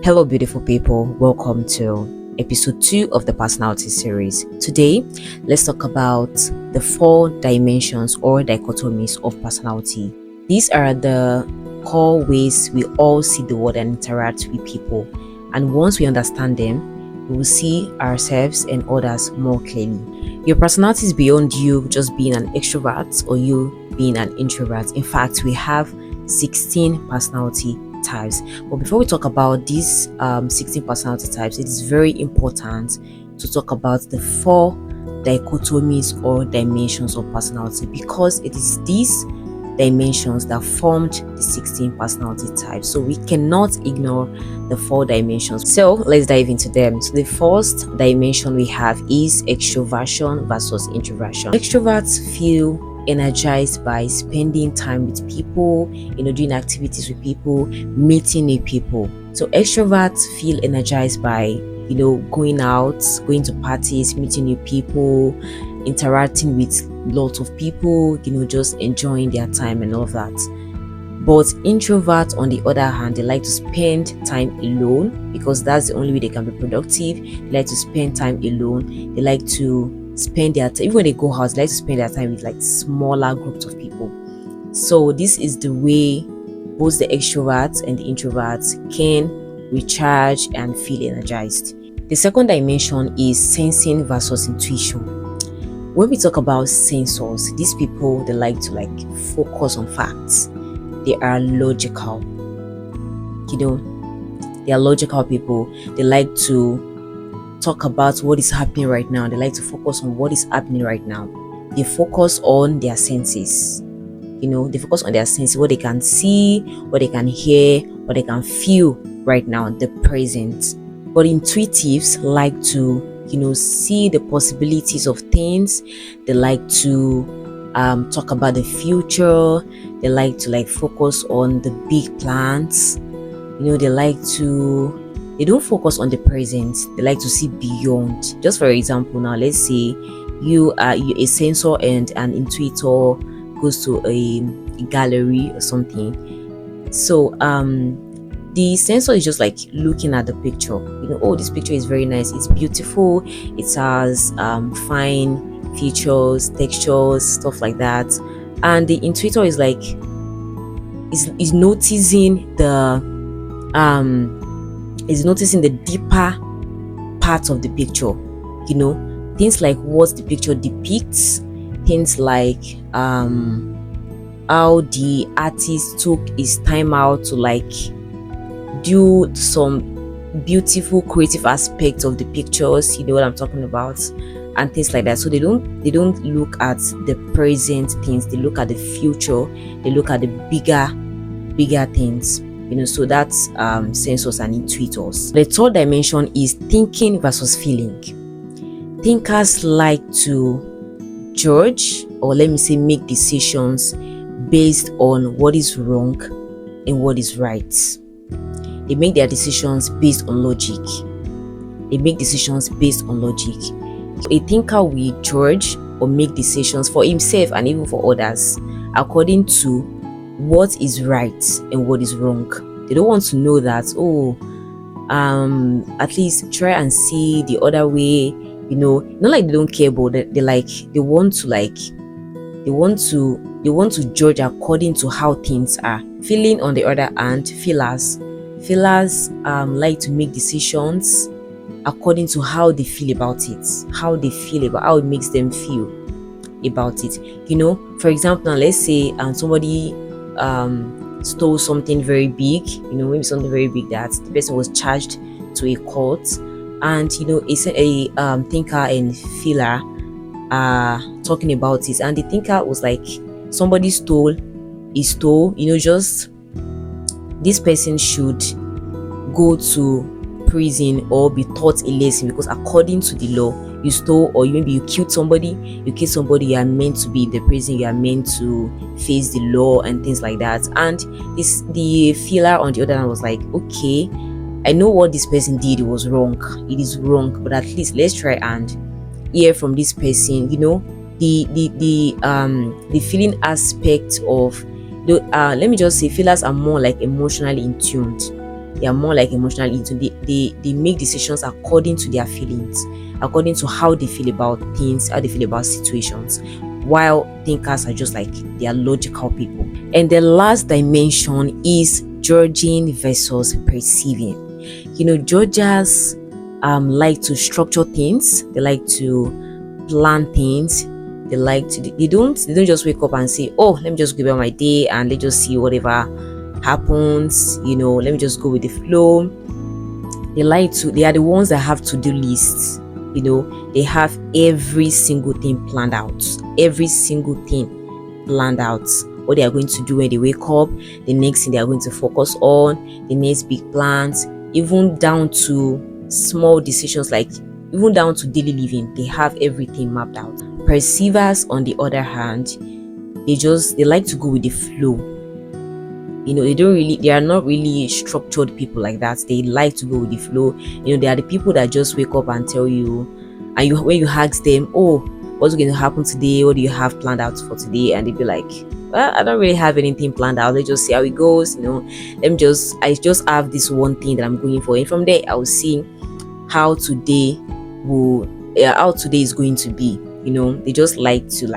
Hello, beautiful people. Welcome to episode 2 of the personality series. Today, let's talk about the 4 dimensions or dichotomies of personality. These are the core ways we all see the world and interact with people. And once we understand them, we will see ourselves and others more clearly. Your personality is beyond you just being an extrovert or you being an introvert. In fact, we have 16 personality types. But before we talk about these 16 personality types, it is very important to talk about the 4 dichotomies or dimensions of personality, because it is these dimensions that formed the 16 personality types. So we cannot ignore the 4 dimensions. So let's dive into them. So the first dimension we have is extroversion versus introversion. Extroverts feel energized by spending time with people, doing activities with people, meeting new people. So extroverts feel energized by going out, going to parties, meeting new people, interacting with lots of people, just enjoying their time and all of that. But introverts, on the other hand, they like to spend time alone because that's the only way they can be productive. They like to spend time alone. They like to spend their time, even when they go out, they like to spend their time with like smaller groups of people. So this is the way both the extroverts and the introverts can recharge and feel energized. The second dimension is sensing versus intuition. When we talk about sensors, these people, they like to focus on facts. They are logical. They are logical people. They like to talk about what is happening right now. They like to focus on what is happening right now. They focus on their senses. They focus on their senses, what they can see, what they can hear, what they can feel right now, the present. But intuitives like to see the possibilities of things. They like to talk about the future. They like to focus on the big plans. They don't focus on the present. They like to see beyond. Just for example, now let's say you are a sensor and an intuitor goes to a gallery or something. So the sensor is just looking at the picture. Oh, this picture is very nice. It's beautiful. It has fine features, textures, stuff like that. And the intuitor is noticing the deeper parts of the picture. Things like what the picture depicts, things like how the artist took his time out to do some beautiful creative aspects of the pictures, what I'm talking about, and things like that. So they don't look at the present things, they look at the future, they look at the bigger things. So that's sensors and intuitors. The third dimension is thinking versus feeling. Thinkers like to judge, or let me say make decisions based on what is wrong and what is right. They make their decisions based on logic. A thinker will judge or make decisions for himself and even for others according to what is right and what is wrong. They don't want to know that, at least try and see the other way, not like they don't care, but they want to judge according to how things are. Feeling, on the other hand, feelers like to make decisions according to how they feel about it, how it makes them feel about it. For example, now let's say somebody stole something very big, maybe something very big that the person was charged to a court, and a thinker and feeler are talking about it, and the thinker was like, somebody stole, just this person should go to prison or be taught a lesson, because according to the law, you stole, or maybe you killed somebody, you are meant to be in the prison, you are meant to face the law and things like that. And the feeler on the other hand was like, okay, I know what this person did, it is wrong, but at least let's try and hear from this person. The feeling aspect of let me just say, feelers are more emotionally in tuned. They are more like emotionally into. They make decisions according to their feelings, according to how they feel about things, how they feel about situations. While thinkers are just like, they are logical people. And the last dimension is judging versus perceiving. Judges like to structure things. They like to plan things. They don't just wake up and say, oh, let me just go about my day and let's just see whatever happens. Let me just go with the flow. They are the ones that have to-do lists. They have every single thing planned out. Every single thing planned out. What they are going to do when they wake up, the next thing they are going to focus on, the next big plans, even down to small decisions, like even down to daily living. They have everything mapped out. Perceivers, on the other hand, they like to go with the flow. They are not really structured people like that. They like to go with the flow. They are the people that just wake up and tell you, and when you ask them, oh, what's going to happen today, what do you have planned out for today, and they'll be like, well, I don't really have anything planned out. Let's just see how it goes. I just have this one thing that I'm going for, and from there I'll see how today is going to be. They just like to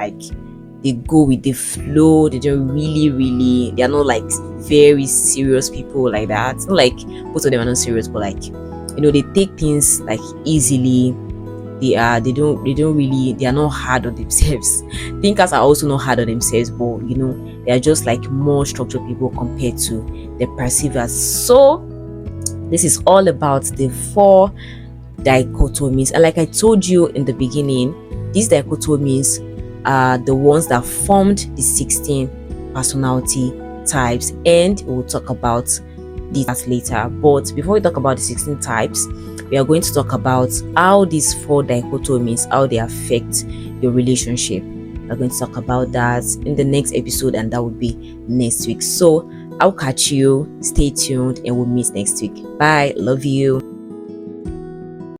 they go with the flow. They don't really, they are not like very serious people like that. It's not like most of them are not serious, but like, they take things like easily. They are not hard on themselves. Thinkers are also not hard on themselves, but they are just like more structured people compared to the perceivers. So this is all about the 4 dichotomies, and like I told you in the beginning, these dichotomies are the ones that formed the 16 personality types, and we'll talk about these later. But before we talk about the 16 types, we are going to talk about how these 4 dichotomies, how they affect your relationship. We're going to talk about that in the next episode, and that will be next week. So I'll catch you. Stay tuned, and we'll meet next week. Bye. Love you.